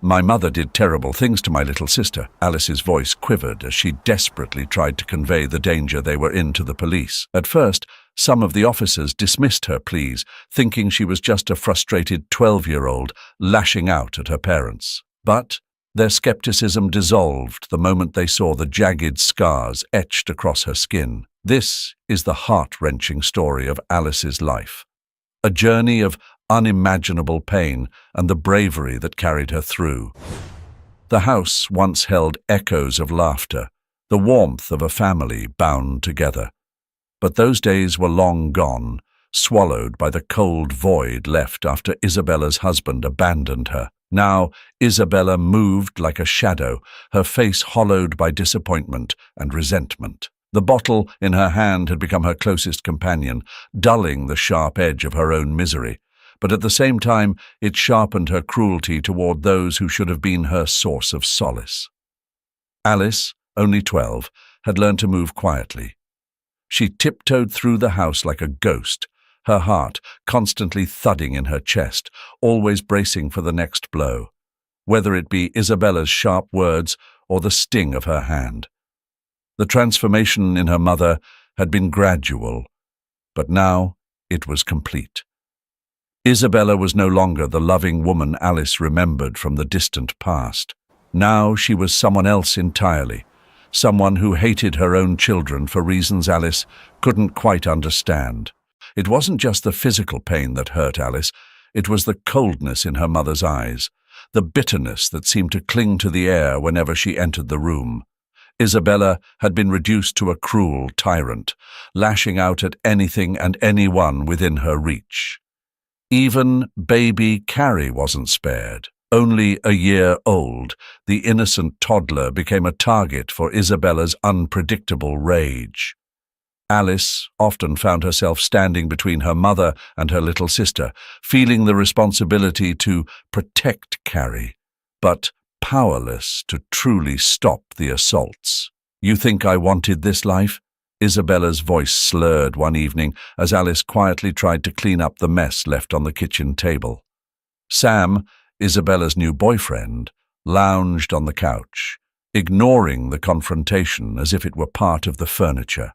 My mother did terrible things to my little sister. Alice's voice quivered as she desperately tried to convey the danger they were in to the police. At first, some of the officers dismissed her pleas, thinking she was just a frustrated 12-year-old lashing out at her parents. But their skepticism dissolved the moment they saw the jagged scars etched across her skin. This is the heart-wrenching story of Alice's life. A journey of unimaginable pain and the bravery that carried her through. The house once held echoes of laughter, the warmth of a family bound together. But those days were long gone, swallowed by the cold void left after Isabella's husband abandoned her. Now Isabella moved like a shadow, her face hollowed by disappointment and resentment. The bottle in her hand had become her closest companion, dulling the sharp edge of her own misery. But at the same time, it sharpened her cruelty toward those who should have been her source of solace. Alice, only 12, had learned to move quietly. She tiptoed through the house like a ghost, her heart constantly thudding in her chest, always bracing for the next blow, whether it be Isabella's sharp words or the sting of her hand. The transformation in her mother had been gradual, but now it was complete. Isabella was no longer the loving woman Alice remembered from the distant past. Now she was someone else entirely, someone who hated her own children for reasons Alice couldn't quite understand. It wasn't just the physical pain that hurt Alice, it was the coldness in her mother's eyes, the bitterness that seemed to cling to the air whenever she entered the room. Isabella had been reduced to a cruel tyrant, lashing out at anything and anyone within her reach. Even baby Carrie wasn't spared. Only a year old, the innocent toddler became a target for Isabella's unpredictable rage. Alice often found herself standing between her mother and her little sister, feeling the responsibility to protect Carrie, but powerless to truly stop the assaults. "You think I wanted this life?" Isabella's voice slurred one evening as Alice quietly tried to clean up the mess left on the kitchen table. Sam, Isabella's new boyfriend, lounged on the couch, ignoring the confrontation as if it were part of the furniture.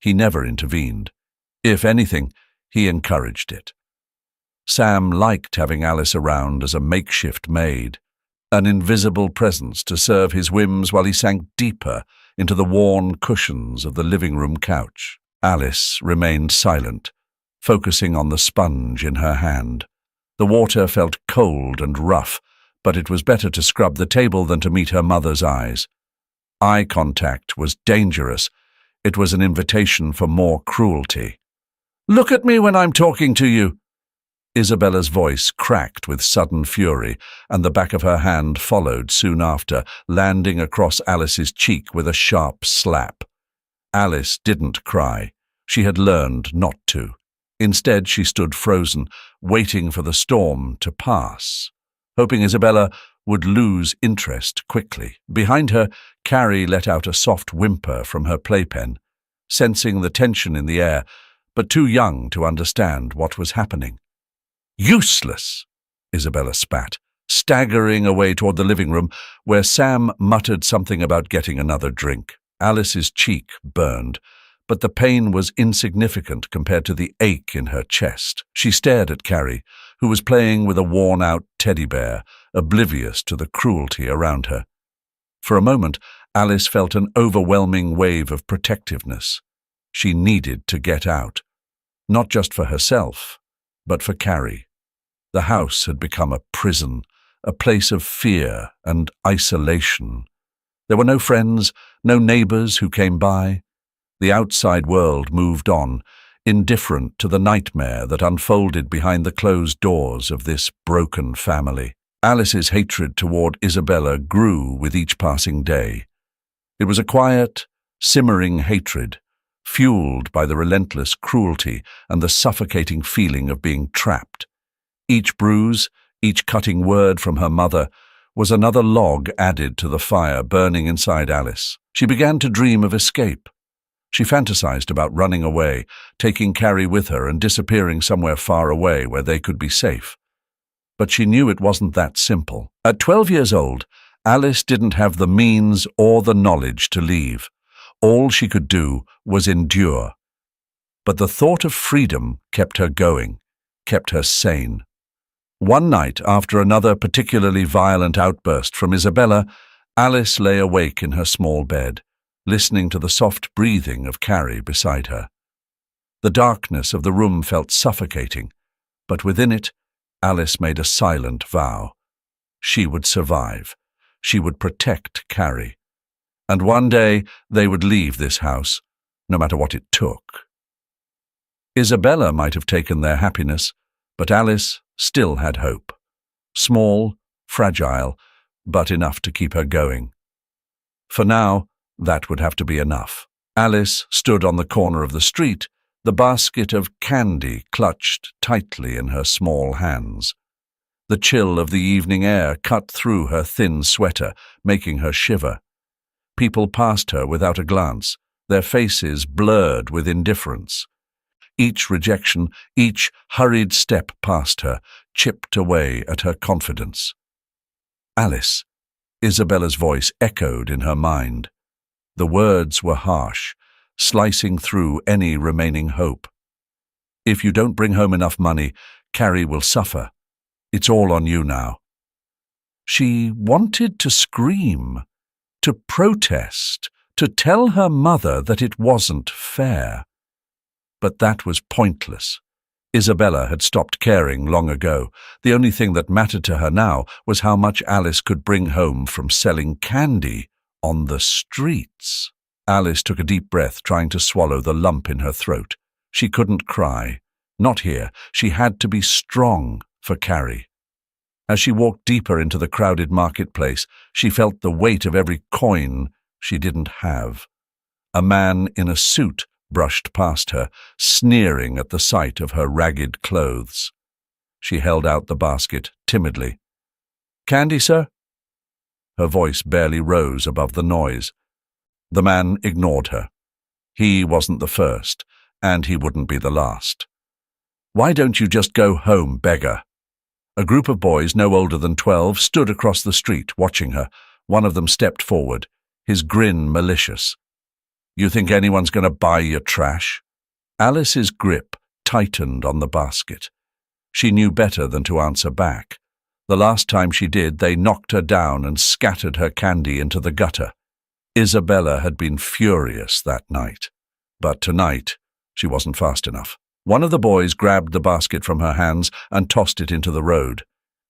He never intervened. If anything, he encouraged it. Sam liked having Alice around as a makeshift maid, an invisible presence to serve his whims while he sank deeper into the worn cushions of the living room couch. Alice remained silent, focusing on the sponge in her hand. The water felt cold and rough, but it was better to scrub the table than to meet her mother's eyes. Eye contact was dangerous. It was an invitation for more cruelty. "Look at me when I'm talking to you!" Isabella's voice cracked with sudden fury, and the back of her hand followed soon after, landing across Alice's cheek with a sharp slap. Alice didn't cry. She had learned not to. Instead, she stood frozen, waiting for the storm to pass, hoping Isabella would lose interest quickly. Behind her, Carrie let out a soft whimper from her playpen, sensing the tension in the air, but too young to understand what was happening. "Useless!" Isabella spat, staggering away toward the living room, where Sam muttered something about getting another drink. Alice's cheek burned, but the pain was insignificant compared to the ache in her chest. She stared at Carrie, who was playing with a worn-out teddy bear, oblivious to the cruelty around her. For a moment, Alice felt an overwhelming wave of protectiveness. She needed to get out, not just for herself, but for Carrie. The house had become a prison, a place of fear and isolation. There were no friends, no neighbors who came by. The outside world moved on, indifferent to the nightmare that unfolded behind the closed doors of this broken family. Alice's hatred toward Isabella grew with each passing day. It was a quiet, simmering hatred, fueled by the relentless cruelty and the suffocating feeling of being trapped. Each bruise, each cutting word from her mother, was another log added to the fire burning inside Alice. She began to dream of escape. She fantasized about running away, taking Carrie with her and disappearing somewhere far away where they could be safe. But she knew it wasn't that simple. At 12 years old, Alice didn't have the means or the knowledge to leave. All she could do was endure. But the thought of freedom kept her going, kept her sane. One night, after another particularly violent outburst from Isabella, Alice lay awake in her small bed, listening to the soft breathing of Carrie beside her. The darkness of the room felt suffocating, but within it, Alice made a silent vow. She would survive. She would protect Carrie. And one day they would leave this house, no matter what it took. Isabella might have taken their happiness, but Alice still had hope. Small, fragile, but enough to keep her going. For now, that would have to be enough. Alice stood on the corner of the street, the basket of candy clutched tightly in her small hands. The chill of the evening air cut through her thin sweater, making her shiver. People passed her without a glance, their faces blurred with indifference. Each rejection, each hurried step past her, chipped away at her confidence. Alice, Isabella's voice echoed in her mind. The words were harsh, slicing through any remaining hope. If you don't bring home enough money, Carrie will suffer. It's all on you now. She wanted to scream, to protest, to tell her mother that it wasn't fair. But that was pointless. Isabella had stopped caring long ago. The only thing that mattered to her now was how much Alice could bring home from selling candy on the streets. Alice took a deep breath, trying to swallow the lump in her throat. She couldn't cry. Not here. She had to be strong for Carrie. As she walked deeper into the crowded marketplace, she felt the weight of every coin she didn't have. A man in a suit brushed past her, sneering at the sight of her ragged clothes. She held out the basket timidly. "Candy, sir?" Her voice barely rose above the noise. The man ignored her. He wasn't the first, and he wouldn't be the last. "Why don't you just go home, beggar?" A group of boys no older than 12 stood across the street, watching her. One of them stepped forward, his grin malicious. "You think anyone's going to buy your trash?" Alice's grip tightened on the basket. She knew better than to answer back. The last time she did, they knocked her down and scattered her candy into the gutter. Isabella had been furious that night. But tonight, she wasn't fast enough. One of the boys grabbed the basket from her hands and tossed it into the road.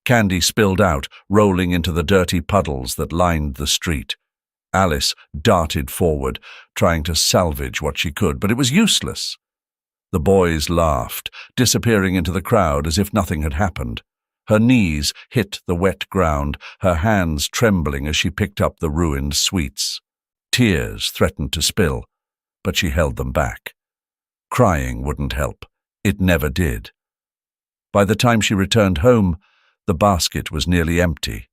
Candy spilled out, rolling into the dirty puddles that lined the street. Alice darted forward, trying to salvage what she could, but it was useless. The boys laughed, disappearing into the crowd as if nothing had happened. Her knees hit the wet ground, her hands trembling as she picked up the ruined sweets. Tears threatened to spill, but she held them back. Crying wouldn't help. It never did. By the time she returned home, the basket was nearly empty.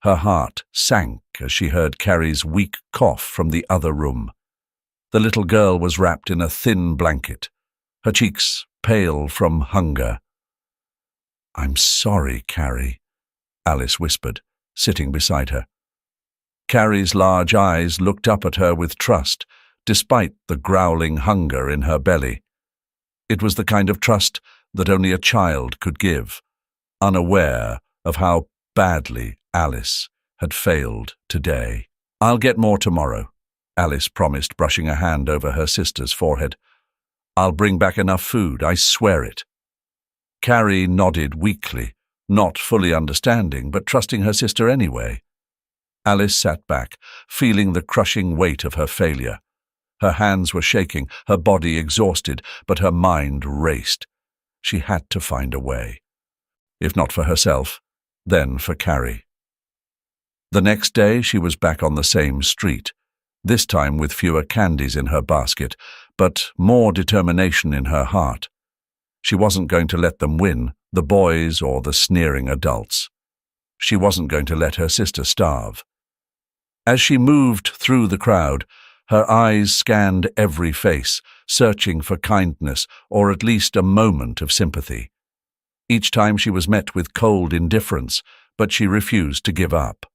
Her heart sank as she heard Carrie's weak cough from the other room. The little girl was wrapped in a thin blanket, her cheeks pale from hunger. "I'm sorry, Carrie," Alice whispered, sitting beside her. Carrie's large eyes looked up at her with trust, despite the growling hunger in her belly. It was the kind of trust that only a child could give, unaware of how badly Alice had failed today. "I'll get more tomorrow," Alice promised, brushing a hand over her sister's forehead. "I'll bring back enough food, I swear it." Carrie nodded weakly, not fully understanding, but trusting her sister anyway. Alice sat back, feeling the crushing weight of her failure. Her hands were shaking, her body exhausted, but her mind raced. She had to find a way. If not for herself, then for Carrie. The next day she was back on the same street, this time with fewer candies in her basket, but more determination in her heart. She wasn't going to let them win, the boys or the sneering adults. She wasn't going to let her sister starve. As she moved through the crowd, her eyes scanned every face, searching for kindness or at least a moment of sympathy. Each time she was met with cold indifference, but she refused to give up.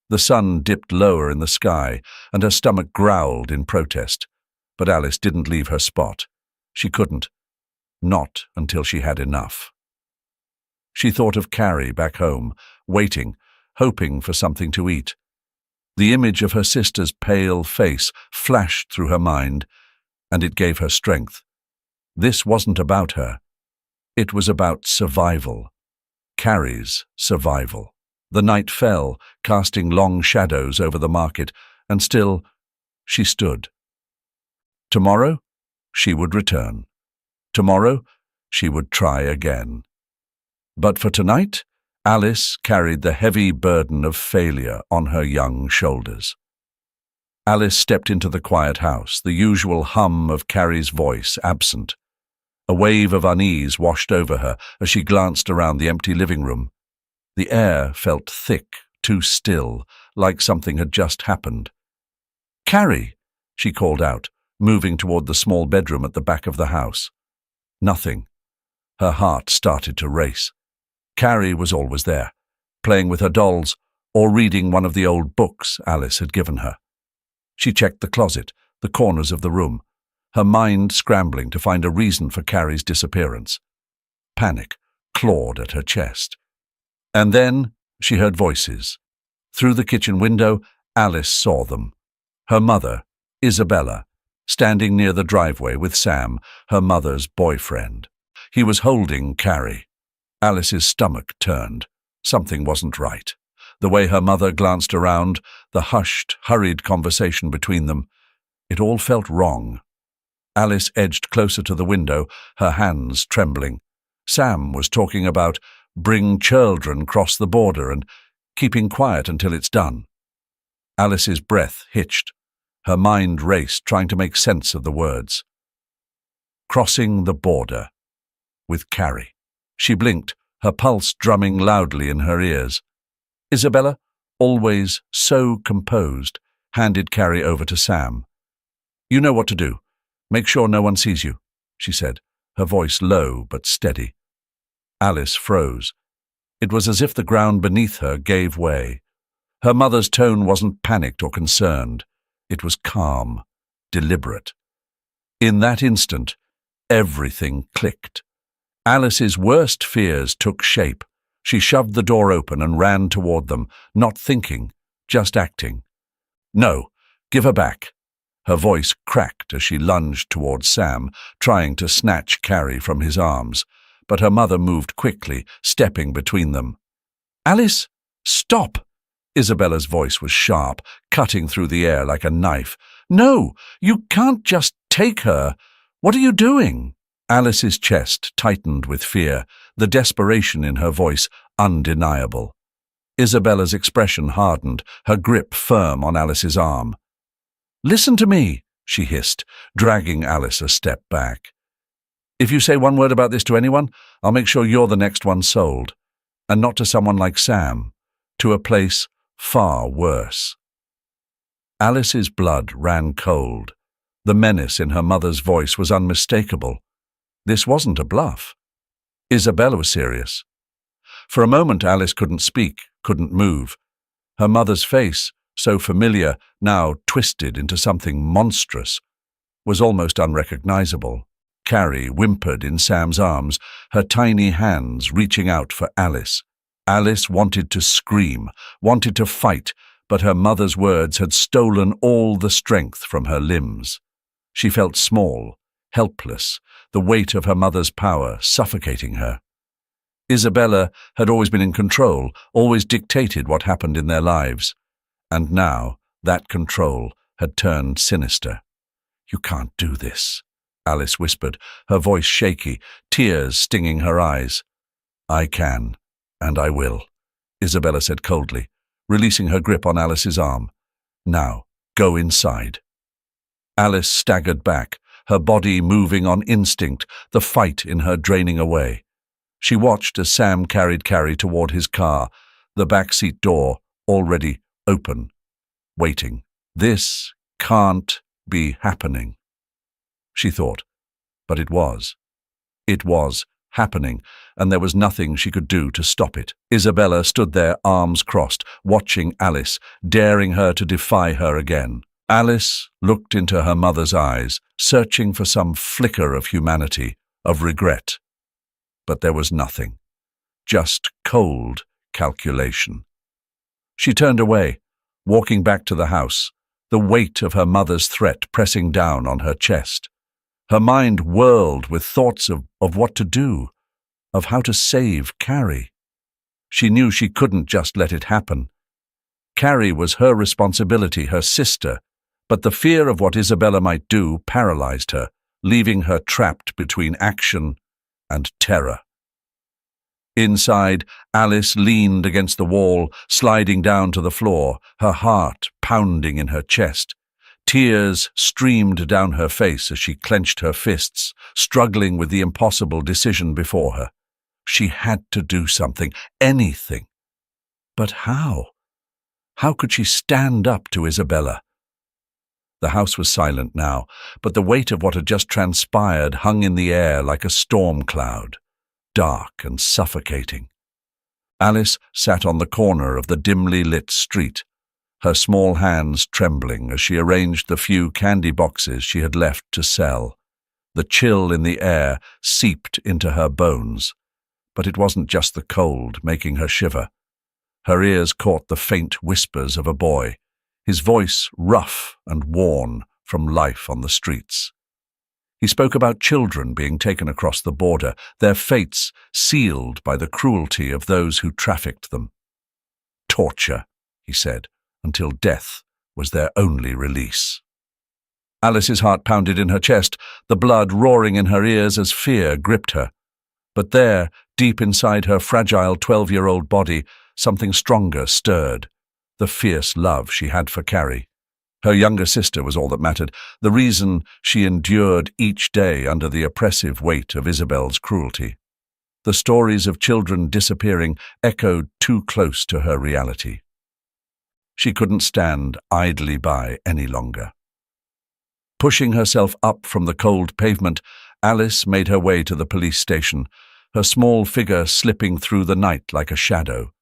The sun dipped lower in the sky, and her stomach growled in protest. But Alice didn't leave her spot. She couldn't. Not until she had enough. She thought of Carrie back home, waiting, hoping for something to eat. The image of her sister's pale face flashed through her mind, and it gave her strength. This wasn't about her. It was about survival. Carrie's survival. The night fell, casting long shadows over the market, and still she stood. Tomorrow, she would return. Tomorrow, she would try again. But for tonight, Alice carried the heavy burden of failure on her young shoulders. Alice stepped into the quiet house, the usual hum of Carrie's voice absent. A wave of unease washed over her as she glanced around the empty living room. The air felt thick, too still, like something had just happened. "Carrie," she called out, moving toward the small bedroom at the back of the house. Nothing. Her heart started to race. Carrie was always there, playing with her dolls or reading one of the old books Alice had given her. She checked the closet, the corners of the room, her mind scrambling to find a reason for Carrie's disappearance. Panic clawed at her chest. And then she heard voices. Through the kitchen window, Alice saw them. Her mother, Isabella, standing near the driveway with Sam, her mother's boyfriend. He was holding Carrie. Alice's stomach turned. Something wasn't right. The way her mother glanced around, the hushed, hurried conversation between them, it all felt wrong. Alice edged closer to the window, her hands trembling. Sam was talking about bring children cross the border and keeping quiet until it's done. Alice's breath hitched. Her mind raced, trying to make sense of the words. Crossing the border. With Carrie. She blinked, her pulse drumming loudly in her ears. Isabella, always so composed, handed Carrie over to Sam. "You know what to do. Make sure no one sees you," she said, her voice low but steady. Alice froze. It was as if the ground beneath her gave way. Her mother's tone wasn't panicked or concerned. It was calm, deliberate. In that instant, everything clicked. Alice's worst fears took shape. She shoved the door open and ran toward them, not thinking, just acting. "No, give her back." Her voice cracked as she lunged toward Sam, trying to snatch Carrie from his arms. But her mother moved quickly, stepping between them. "Alice, stop!" Isabella's voice was sharp, cutting through the air like a knife. "No, you can't just take her. What are you doing?" Alice's chest tightened with fear, the desperation in her voice undeniable. Isabella's expression hardened, her grip firm on Alice's arm. "Listen to me," she hissed, dragging Alice a step back. "If you say one word about this to anyone, I'll make sure you're the next one sold. And not to someone like Sam. To a place far worse." Alice's blood ran cold. The menace in her mother's voice was unmistakable. This wasn't a bluff. Isabella was serious. For a moment Alice couldn't speak, couldn't move. Her mother's face, so familiar, now twisted into something monstrous, was almost unrecognizable. Carrie whimpered in Sam's arms, her tiny hands reaching out for Alice. Alice wanted to scream, wanted to fight, but her mother's words had stolen all the strength from her limbs. She felt small, helpless, the weight of her mother's power suffocating her. Isabella had always been in control, always dictated what happened in their lives. And now that control had turned sinister. "You can't do this," Alice whispered, her voice shaky, tears stinging her eyes. "I can, and I will," Isabella said coldly, releasing her grip on Alice's arm. "Now, go inside." Alice staggered back, her body moving on instinct, the fight in her draining away. She watched as Sam carried Carrie toward his car, the backseat door already open, waiting. This can't be happening, she thought, but it was. It was happening, and there was nothing she could do to stop it. Isabella stood there, arms crossed, watching Alice, daring her to defy her again. Alice looked into her mother's eyes, searching for some flicker of humanity, of regret. But there was nothing, just cold calculation. She turned away, walking back to the house, the weight of her mother's threat pressing down on her chest. Her mind whirled with thoughts of what to do, of how to save Carrie. She knew she couldn't just let it happen. Carrie was her responsibility, her sister, but the fear of what Isabella might do paralyzed her, leaving her trapped between action and terror. Inside, Alice leaned against the wall, sliding down to the floor, her heart pounding in her chest. Tears streamed down her face as she clenched her fists, struggling with the impossible decision before her. She had to do something, anything. But how? How could she stand up to Isabella? The house was silent now, but the weight of what had just transpired hung in the air like a storm cloud, dark and suffocating. Alice sat on the corner of the dimly lit street, her small hands trembling as she arranged the few candy boxes she had left to sell. The chill in the air seeped into her bones, but it wasn't just the cold making her shiver. Her ears caught the faint whispers of a boy, his voice rough and worn from life on the streets. He spoke about children being taken across the border, their fates sealed by the cruelty of those who trafficked them. Torture, he said, until death was their only release. Alice's heart pounded in her chest, the blood roaring in her ears as fear gripped her. But there, deep inside her fragile 12-year-old body, something stronger stirred, the fierce love she had for Carrie. Her younger sister was all that mattered, the reason she endured each day under the oppressive weight of Isabel's cruelty. The stories of children disappearing echoed too close to her reality. She couldn't stand idly by any longer. Pushing herself up from the cold pavement, Alice made her way to the police station, her small figure slipping through the night like a shadow.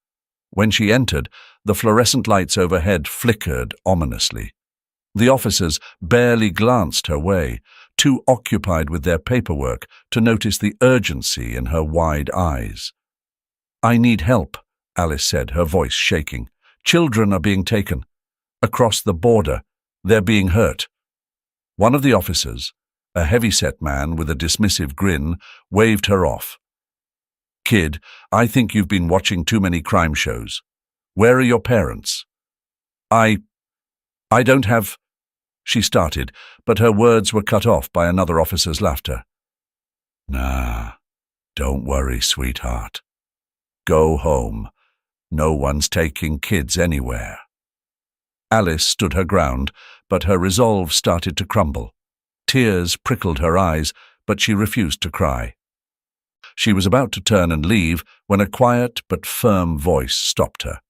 When she entered, the fluorescent lights overhead flickered ominously. The officers barely glanced her way, too occupied with their paperwork to notice the urgency in her wide eyes. "I need help," Alice said, her voice shaking. "Children are being taken. Across the border. They're being hurt." One of the officers, a heavy-set man with a dismissive grin, waved her off. "Kid, I think you've been watching too many crime shows. Where are your parents?" I don't have—" she started, but her words were cut off by another officer's laughter. "Nah, don't worry, sweetheart. Go home. No one's taking kids anywhere." Alice stood her ground, but her resolve started to crumble. Tears prickled her eyes, but she refused to cry. She was about to turn and leave when a quiet but firm voice stopped her.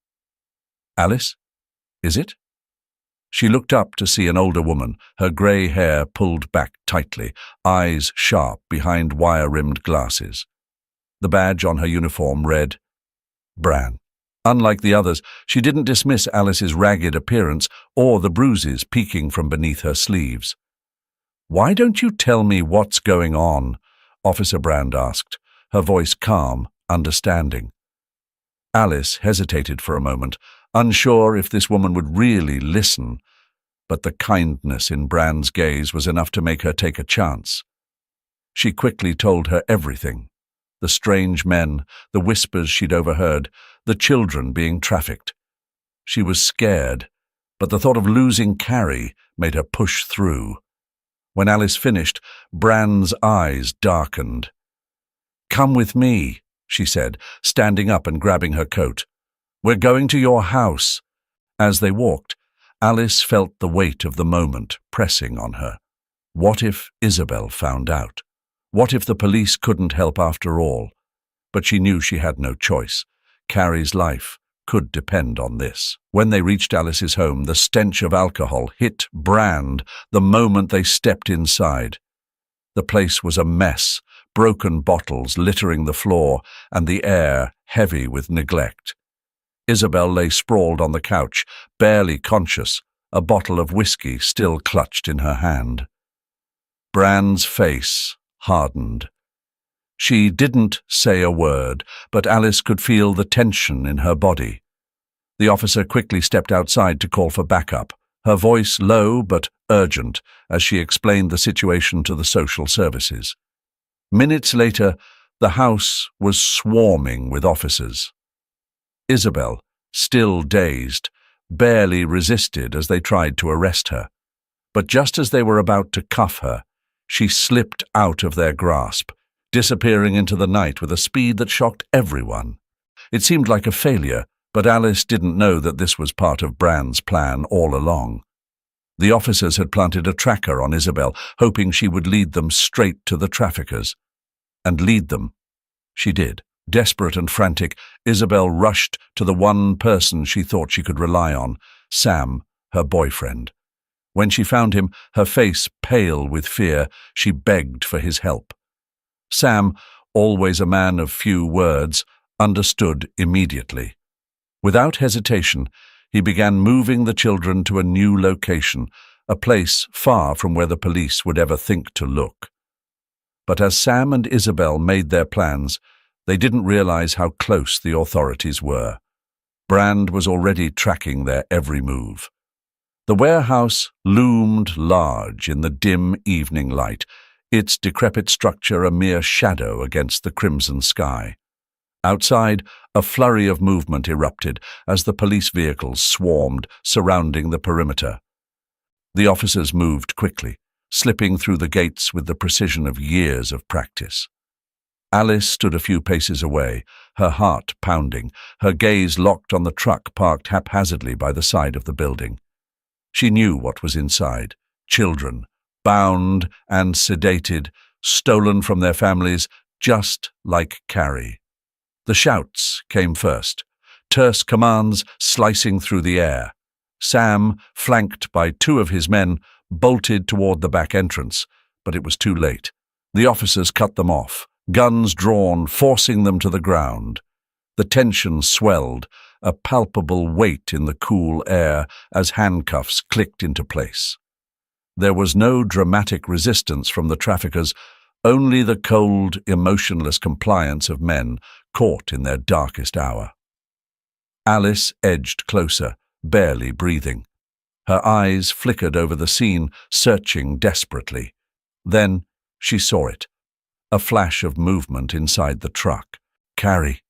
"Alice? Is it?" She looked up to see an older woman, her grey hair pulled back tightly, eyes sharp behind wire-rimmed glasses. The badge on her uniform read, Bran. Unlike the others, she didn't dismiss Alice's ragged appearance or the bruises peeking from beneath her sleeves. "Why don't you tell me what's going on?" Officer Brand asked, her voice calm, understanding. Alice hesitated for a moment, unsure if this woman would really listen, but the kindness in Brand's gaze was enough to make her take a chance. She quickly told her everything. The strange men, the whispers she'd overheard, the children being trafficked. She was scared, but the thought of losing Carrie made her push through. When Alice finished, Brand's eyes darkened. "Come with me," she said, standing up and grabbing her coat. "We're going to your house." As they walked, Alice felt the weight of the moment pressing on her. What if Isabel found out? What if the police couldn't help after all? But she knew she had no choice. Carrie's life could depend on this. When they reached Alice's home, the stench of alcohol hit Brand the moment they stepped inside. The place was a mess, broken bottles littering the floor and the air heavy with neglect. Isabel lay sprawled on the couch, barely conscious, a bottle of whiskey still clutched in her hand. Brand's face hardened. She didn't say a word, but Alice could feel the tension in her body. The officer quickly stepped outside to call for backup, her voice low but urgent as she explained the situation to the social services. Minutes later, the house was swarming with officers. Isabel, still dazed, barely resisted as they tried to arrest her. But just as they were about to cuff her, she slipped out of their grasp, disappearing into the night with a speed that shocked everyone. It seemed like a failure, but Alice didn't know that this was part of Brand's plan all along. The officers had planted a tracker on Isabel, hoping she would lead them straight to the traffickers. And lead them. She did. Desperate and frantic, Isabel rushed to the one person she thought she could rely on, Sam, her boyfriend. When she found him, her face pale with fear, she begged for his help. Sam, always a man of few words, understood immediately. Without hesitation, he began moving the children to a new location, a place far from where the police would ever think to look. But as Sam and Isabel made their plans, they didn't realize how close the authorities were. Brand was already tracking their every move. The warehouse loomed large in the dim evening light, its decrepit structure a mere shadow against the crimson sky. Outside, a flurry of movement erupted as the police vehicles swarmed, surrounding the perimeter. The officers moved quickly, slipping through the gates with the precision of years of practice. Alice stood a few paces away, her heart pounding, her gaze locked on the truck parked haphazardly by the side of the building. She knew what was inside: children, bound and sedated, stolen from their families, just like Carrie. The shouts came first, terse commands slicing through the air. Sam, flanked by two of his men, bolted toward the back entrance, but it was too late. The officers cut them off, guns drawn, forcing them to the ground. The tension swelled, a palpable weight in the cool air as handcuffs clicked into place. There was no dramatic resistance from the traffickers, only the cold, emotionless compliance of men caught in their darkest hour. Alice edged closer, barely breathing. Her eyes flickered over the scene, searching desperately. Then she saw it. A flash of movement inside the truck. Carrie.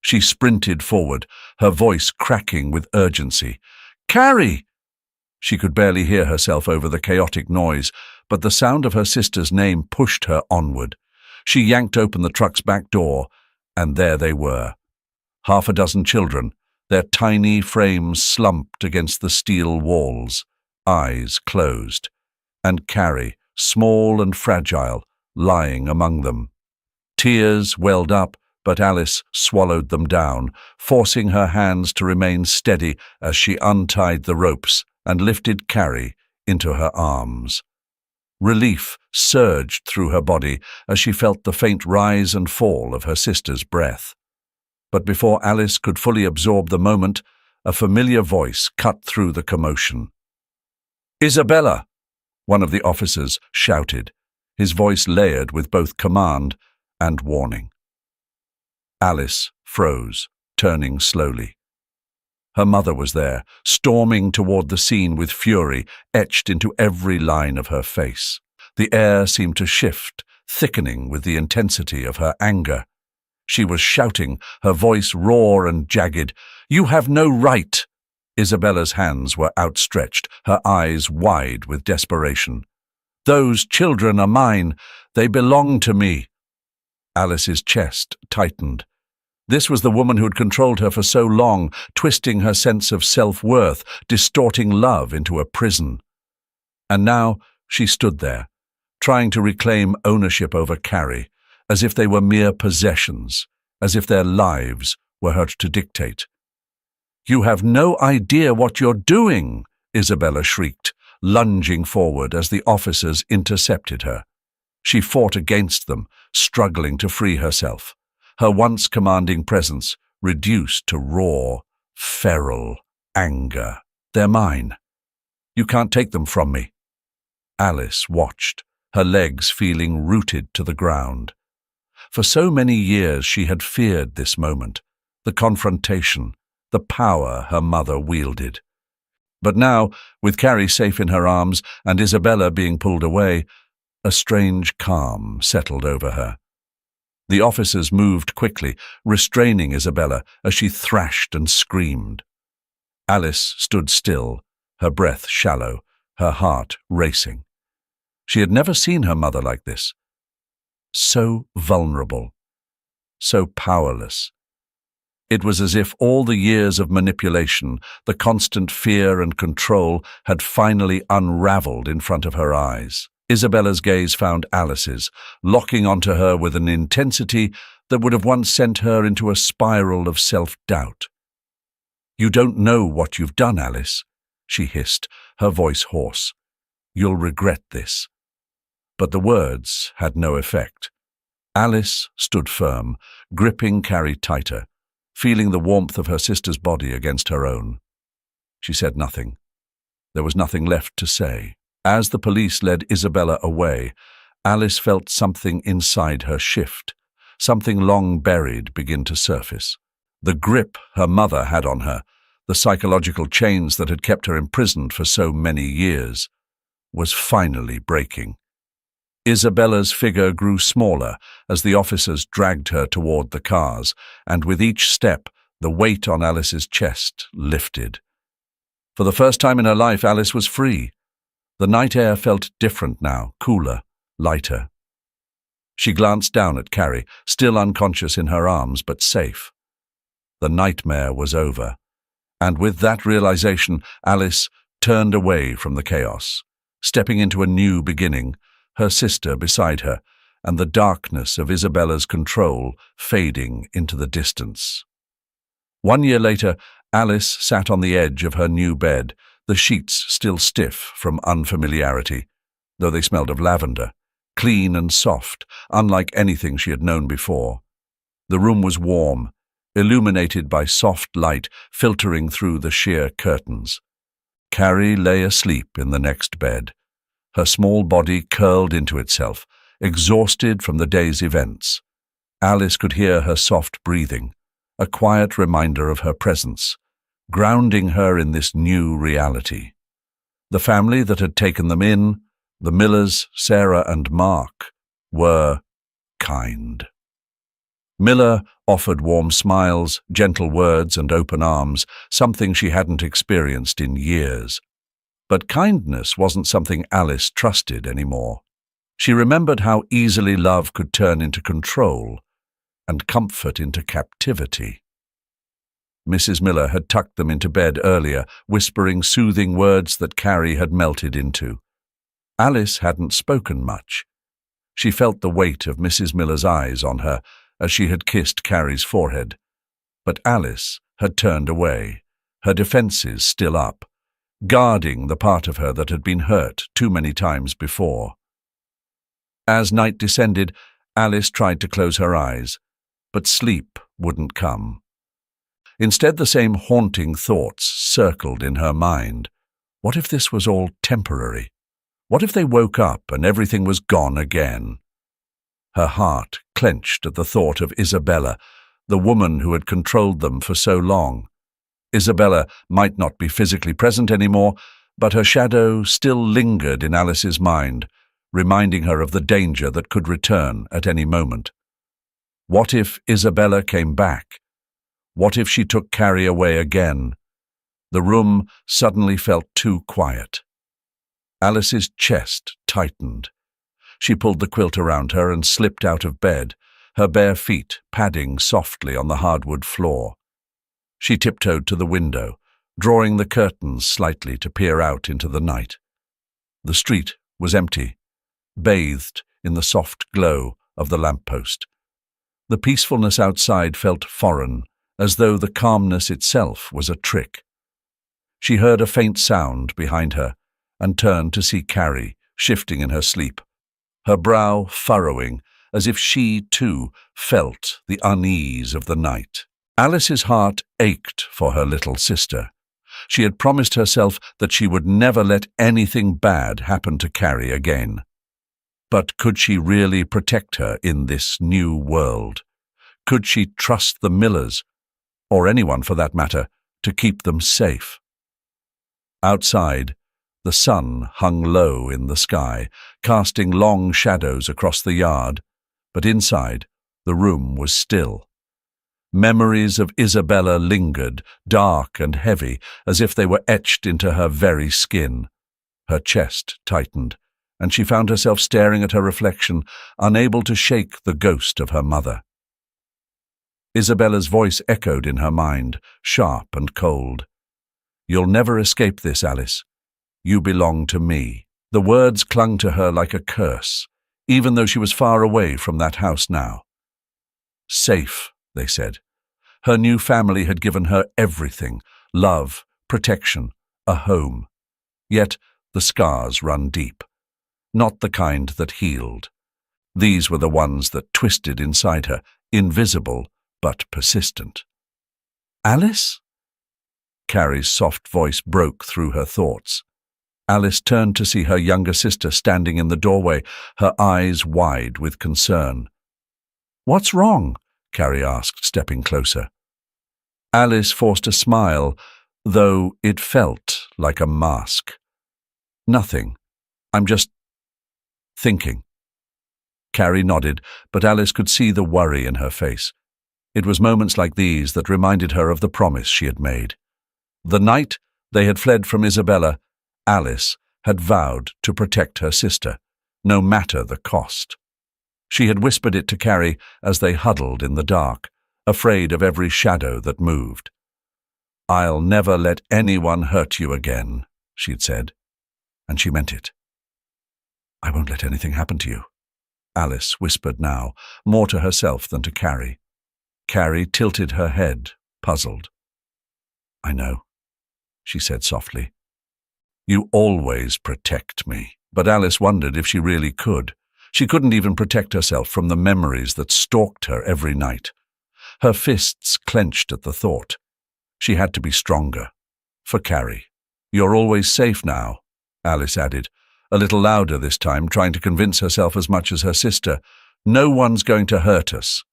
She sprinted forward, her voice cracking with urgency. Carrie! She could barely hear herself over the chaotic noise, but the sound of her sister's name pushed her onward. She yanked open the truck's back door, and there they were. Half a dozen children, their tiny frames slumped against the steel walls, eyes closed, and Carrie, small and fragile, lying among them. Tears welled up, but Alice swallowed them down, forcing her hands to remain steady as she untied the ropes and lifted Carrie into her arms. Relief surged through her body as she felt the faint rise and fall of her sister's breath. But before Alice could fully absorb the moment, a familiar voice cut through the commotion. "Isabella!" one of the officers shouted, his voice layered with both command and warning. Alice froze, turning slowly. Her mother was there, storming toward the scene with fury etched into every line of her face. The air seemed to shift, thickening with the intensity of her anger. She was shouting, her voice raw and jagged. "You have no right!" Isabella's hands were outstretched, her eyes wide with desperation. "Those children are mine. They belong to me." Alice's chest tightened. This was the woman who had controlled her for so long, twisting her sense of self-worth, distorting love into a prison. And now she stood there, trying to reclaim ownership over Carrie, as if they were mere possessions, as if their lives were hers to dictate. "You have no idea what you're doing," Isabella shrieked, lunging forward as the officers intercepted her. She fought against them, struggling to free herself. Her once commanding presence reduced to raw, feral anger. "They're mine. You can't take them from me." Alice watched, her legs feeling rooted to the ground. For so many years she had feared this moment, the confrontation, the power her mother wielded. But now, with Carrie safe in her arms and Isabella being pulled away, a strange calm settled over her. The officers moved quickly, restraining Isabella as she thrashed and screamed. Alice stood still, her breath shallow, her heart racing. She had never seen her mother like this. So vulnerable, so powerless. It was as if all the years of manipulation, the constant fear and control, had finally unraveled in front of her eyes. Isabella's gaze found Alice's, locking onto her with an intensity that would have once sent her into a spiral of self-doubt. "You don't know what you've done, Alice," she hissed, her voice hoarse. "You'll regret this." But the words had no effect. Alice stood firm, gripping Carrie tighter, feeling the warmth of her sister's body against her own. She said nothing. There was nothing left to say. As the police led Isabella away, Alice felt something inside her shift, something long buried begin to surface. The grip her mother had on her, the psychological chains that had kept her imprisoned for so many years, was finally breaking. Isabella's figure grew smaller as the officers dragged her toward the cars, and with each step, the weight on Alice's chest lifted. For the first time in her life, Alice was free. The night air felt different now, cooler, lighter. She glanced down at Carrie, still unconscious in her arms, but safe. The nightmare was over, and with that realization, Alice turned away from the chaos, stepping into a new beginning, her sister beside her, and the darkness of Isabella's control fading into the distance. 1 year later, Alice sat on the edge of her new bed, the sheets still stiff from unfamiliarity, though they smelled of lavender, clean and soft, unlike anything she had known before. The room was warm, illuminated by soft light filtering through the sheer curtains. Carrie lay asleep in the next bed, her small body curled into itself, exhausted from the day's events. Alice could hear her soft breathing, a quiet reminder of her presence, grounding her in this new reality. The family that had taken them in, the Millers, Sarah and Mark, were kind. Miller offered warm smiles, gentle words and open arms, something she hadn't experienced in years. But kindness wasn't something Alice trusted anymore. She remembered how easily love could turn into control and comfort into captivity. Mrs. Miller had tucked them into bed earlier, whispering soothing words that Carrie had melted into. Alice hadn't spoken much. She felt the weight of Mrs. Miller's eyes on her as she had kissed Carrie's forehead. But Alice had turned away, her defenses still up, guarding the part of her that had been hurt too many times before. As night descended, Alice tried to close her eyes, but sleep wouldn't come. Instead, the same haunting thoughts circled in her mind. What if this was all temporary? What if they woke up and everything was gone again? Her heart clenched at the thought of Isabella, the woman who had controlled them for so long. Isabella might not be physically present anymore, but her shadow still lingered in Alice's mind, reminding her of the danger that could return at any moment. What if Isabella came back? What if she took Carrie away again? The room suddenly felt too quiet. Alice's chest tightened. She pulled the quilt around her and slipped out of bed, her bare feet padding softly on the hardwood floor. She tiptoed to the window, drawing the curtains slightly to peer out into the night. The street was empty, bathed in the soft glow of the lamppost. The peacefulness outside felt foreign, as though the calmness itself was a trick. She heard a faint sound behind her and turned to see Carrie, shifting in her sleep. her brow furrowing, as if she, too, felt the unease of the night. Alice's heart ached for her little sister. She had promised herself that she would never let anything bad happen to Carrie again. But could she really protect her in this new world? Could she trust the Millers, or anyone for that matter, to keep them safe? Outside, the sun hung low in the sky, casting long shadows across the yard, but inside, the room was still. Memories of Isabella lingered, dark and heavy, as if they were etched into her very skin. Her chest tightened, and she found herself staring at her reflection, unable to shake the ghost of her mother. Isabella's voice echoed in her mind, sharp and cold. "You'll never escape this, Alice. You belong to me." The words clung to her like a curse, even though she was far away from that house now. Safe, they said. Her new family had given her everything: love, protection, a home. Yet the scars run deep, not the kind that healed. These were the ones that twisted inside her, invisible but persistent. "Alice?" Carrie's soft voice broke through her thoughts. Alice turned to see her younger sister standing in the doorway, her eyes wide with concern. "What's wrong?" Carrie asked, stepping closer. Alice forced a smile, though it felt like a mask. "Nothing. I'm just thinking." Carrie nodded, but Alice could see the worry in her face. It was moments like these that reminded her of the promise she had made. The night they had fled from Isabella, Alice had vowed to protect her sister, no matter the cost. She had whispered it to Carrie as they huddled in the dark, afraid of every shadow that moved. "I'll never let anyone hurt you again," she'd said, and she meant it. "I won't let anything happen to you," Alice whispered now, more to herself than to Carrie. Carrie tilted her head, puzzled. "I know," she said softly. "You always protect me." But Alice wondered if she really could. She couldn't even protect herself from the memories that stalked her every night. Her fists clenched at the thought. She had to be stronger. For Carrie. "You're always safe now," Alice added, a little louder this time, trying to convince herself as much as her sister. "No one's going to hurt us."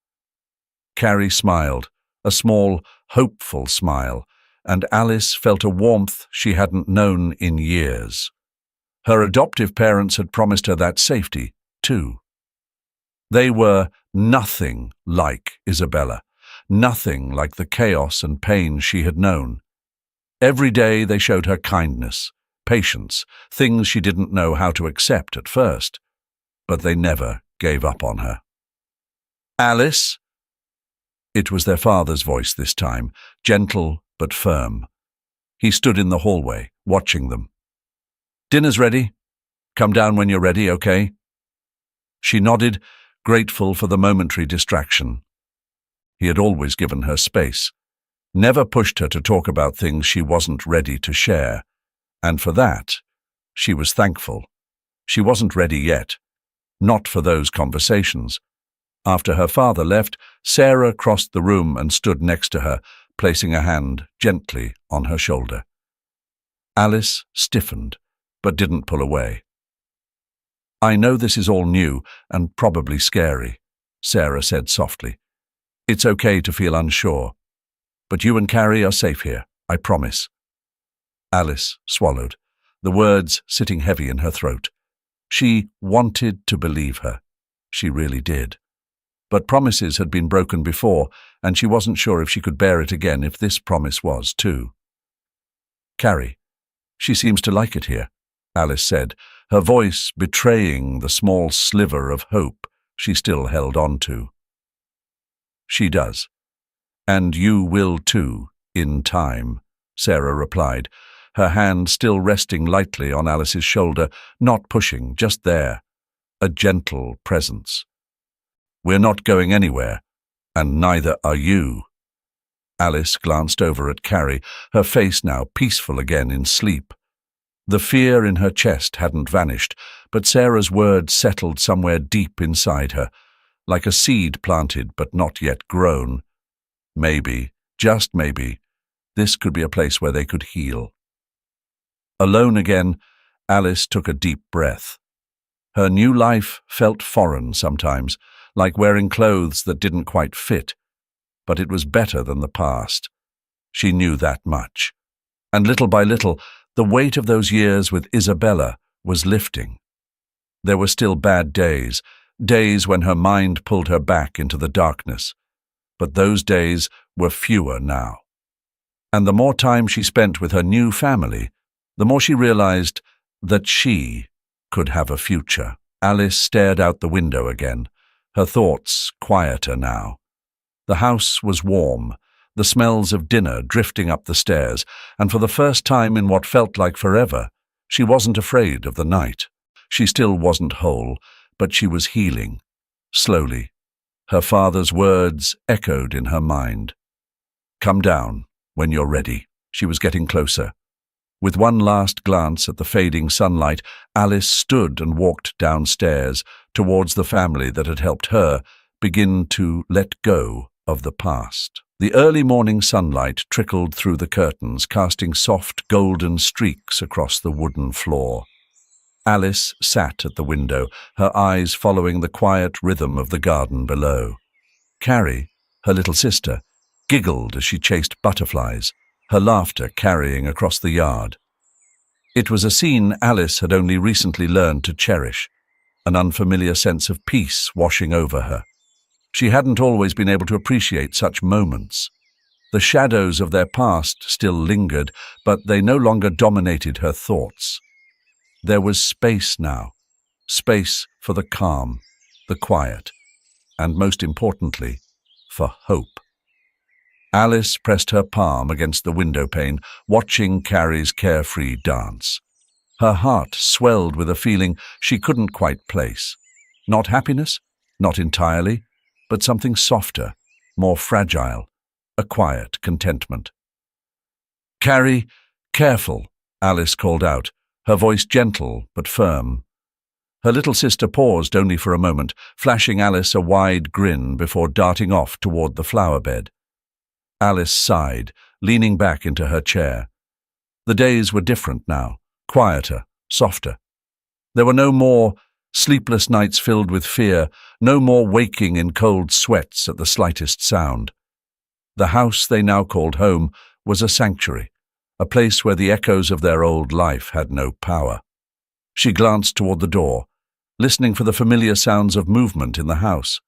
Carrie smiled, a small, hopeful smile, and Alice felt a warmth she hadn't known in years. Her adoptive parents had promised her that safety, too. They were nothing like Isabella, nothing like the chaos and pain she had known. Every day they showed her kindness, patience, things she didn't know how to accept at first, but they never gave up on her. "Alice?" It was their father's voice this time, gentle but firm. He stood in the hallway, watching them. "Dinner's ready. Come down when you're ready, okay?" She nodded, grateful for the momentary distraction. He had always given her space, never pushed her to talk about things she wasn't ready to share, and for that, she was thankful. She wasn't ready yet, not for those conversations. After her father left, Sarah crossed the room and stood next to her, placing a hand gently on her shoulder. Alice stiffened, but didn't pull away. "I know this is all new and probably scary," Sarah said softly. "It's okay to feel unsure. But you and Carrie are safe here, I promise." Alice swallowed, the words sitting heavy in her throat. She wanted to believe her. She really did. But promises had been broken before, and she wasn't sure if she could bear it again if this promise was, too. "Carrie, she seems to like it here," Alice said, her voice betraying the small sliver of hope she still held on to. "She does. And you will too, in time," Sarah replied, her hand still resting lightly on Alice's shoulder, not pushing, just there, a gentle presence. "We're not going anywhere, and neither are you." Alice glanced over at Carrie, her face now peaceful again in sleep. The fear in her chest hadn't vanished, but Sarah's words settled somewhere deep inside her, like a seed planted but not yet grown. Maybe, just maybe, this could be a place where they could heal. Alone again, Alice took a deep breath. Her new life felt foreign sometimes, like wearing clothes that didn't quite fit, but it was better than the past. She knew that much. And little by little, the weight of those years with Isabella was lifting. There were still bad days, days when her mind pulled her back into the darkness, but those days were fewer now. And the more time she spent with her new family, the more she realized that she could have a future. Alice stared out the window again, her thoughts quieter now. The house was warm, the smells of dinner drifting up the stairs, and for the first time in what felt like forever, she wasn't afraid of the night. She still wasn't whole, but she was healing. Slowly, her father's words echoed in her mind. "Come down when you're ready." She was getting closer. With one last glance at the fading sunlight, Alice stood and walked downstairs towards the family that had helped her begin to let go of the past. The early morning sunlight trickled through the curtains, casting soft golden streaks across the wooden floor. Alice sat at the window, her eyes following the quiet rhythm of the garden below. Carrie, her little sister, giggled as she chased butterflies, her laughter carrying across the yard. It was a scene Alice had only recently learned to cherish, an unfamiliar sense of peace washing over her. She hadn't always been able to appreciate such moments. The shadows of their past still lingered, but they no longer dominated her thoughts. There was space now, space for the calm, the quiet, and most importantly, for hope. Alice pressed her palm against the window pane, watching Carrie's carefree dance. Her heart swelled with a feeling she couldn't quite place. Not happiness, not entirely, but something softer, more fragile, a quiet contentment. "Carrie, careful," Alice called out, her voice gentle but firm. Her little sister paused only for a moment, flashing Alice a wide grin before darting off toward the flower bed. Alice sighed, leaning back into her chair. The days were different now, quieter, softer. There were no more sleepless nights filled with fear, no more waking in cold sweats at the slightest sound. The house they now called home was a sanctuary, a place where the echoes of their old life had no power. She glanced toward the door, listening for the familiar sounds of movement in the house.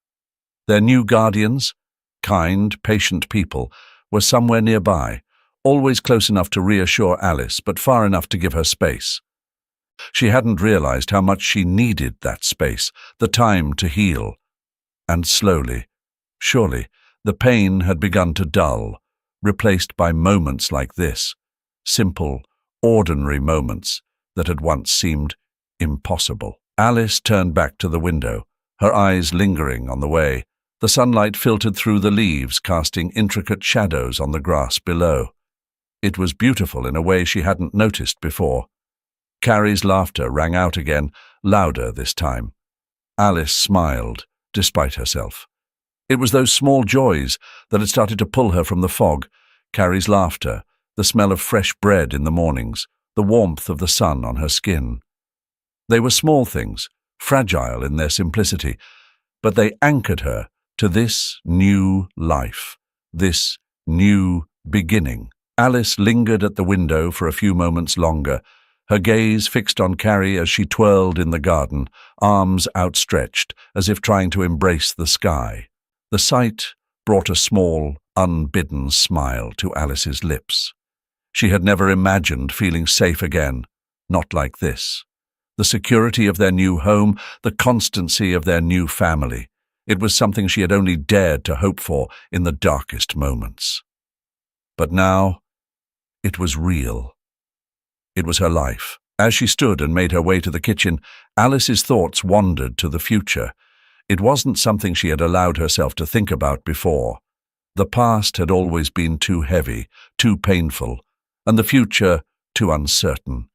Their new guardians, kind, patient people, were somewhere nearby, always close enough to reassure Alice, but far enough to give her space. She hadn't realized how much she needed that space, the time to heal. And slowly, surely, the pain had begun to dull, replaced by moments like this, simple, ordinary moments that had once seemed impossible. Alice turned back to the window, her eyes lingering on the way. The sunlight filtered through the leaves, casting intricate shadows on the grass below. It was beautiful in a way she hadn't noticed before. Carrie's laughter rang out again, louder this time. Alice smiled, despite herself. It was those small joys that had started to pull her from the fog. Carrie's laughter, the smell of fresh bread in the mornings, the warmth of the sun on her skin. They were small things, fragile in their simplicity, but they anchored her to this new life, this new beginning. Alice lingered at the window for a few moments longer, her gaze fixed on Carrie as she twirled in the garden, arms outstretched, as if trying to embrace the sky. The sight brought a small, unbidden smile to Alice's lips. She had never imagined feeling safe again, not like this. The security of their new home, the constancy of their new family. It was something she had only dared to hope for in the darkest moments. But now, it was real. It was her life. As she stood and made her way to the kitchen, Alice's thoughts wandered to the future. It wasn't something she had allowed herself to think about before. The past had always been too heavy, too painful, and the future too uncertain.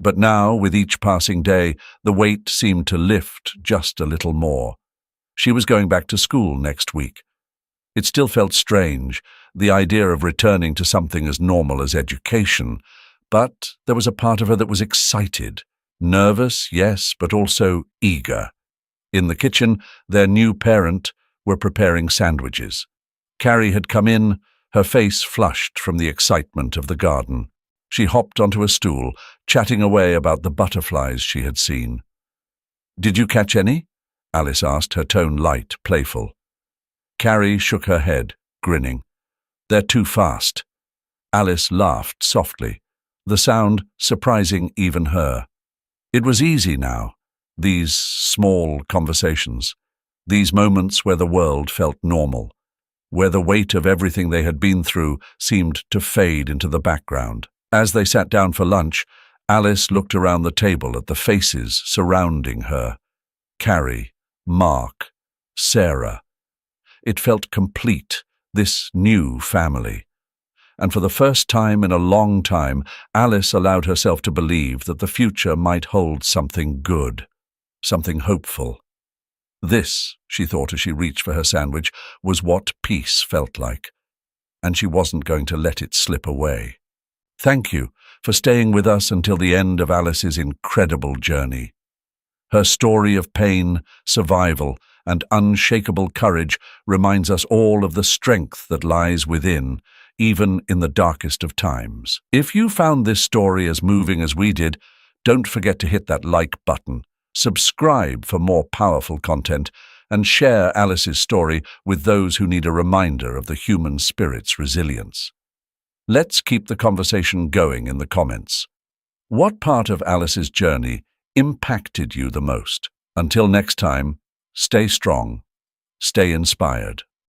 But now, with each passing day, the weight seemed to lift just a little more. She was going back to school next week. It still felt strange, the idea of returning to something as normal as education, but there was a part of her that was excited. Nervous, yes, but also eager. In the kitchen, their new parent were preparing sandwiches. Carrie had come in, her face flushed from the excitement of the garden. She hopped onto a stool, chatting away about the butterflies she had seen. "Did you catch any?" Alice asked, her tone light, playful. Carrie shook her head, grinning. "They're too fast." Alice laughed softly, the sound surprising even her. It was easy now, these small conversations, these moments where the world felt normal, where the weight of everything they had been through seemed to fade into the background. As they sat down for lunch, Alice looked around the table at the faces surrounding her. Carrie, Mark, Sarah. It felt complete, this new family. And for the first time in a long time, Alice allowed herself to believe that the future might hold something good, something hopeful. This, she thought as she reached for her sandwich, was what peace felt like, and she wasn't going to let it slip away. Thank you for staying with us until the end of Alice's incredible journey. Her story of pain, survival, and unshakable courage reminds us all of the strength that lies within, even in the darkest of times. If you found this story as moving as we did, don't forget to hit that like button, subscribe for more powerful content, and share Alice's story with those who need a reminder of the human spirit's resilience. Let's keep the conversation going in the comments. What part of Alice's journey impacted you the most? Until next time, stay strong, stay inspired.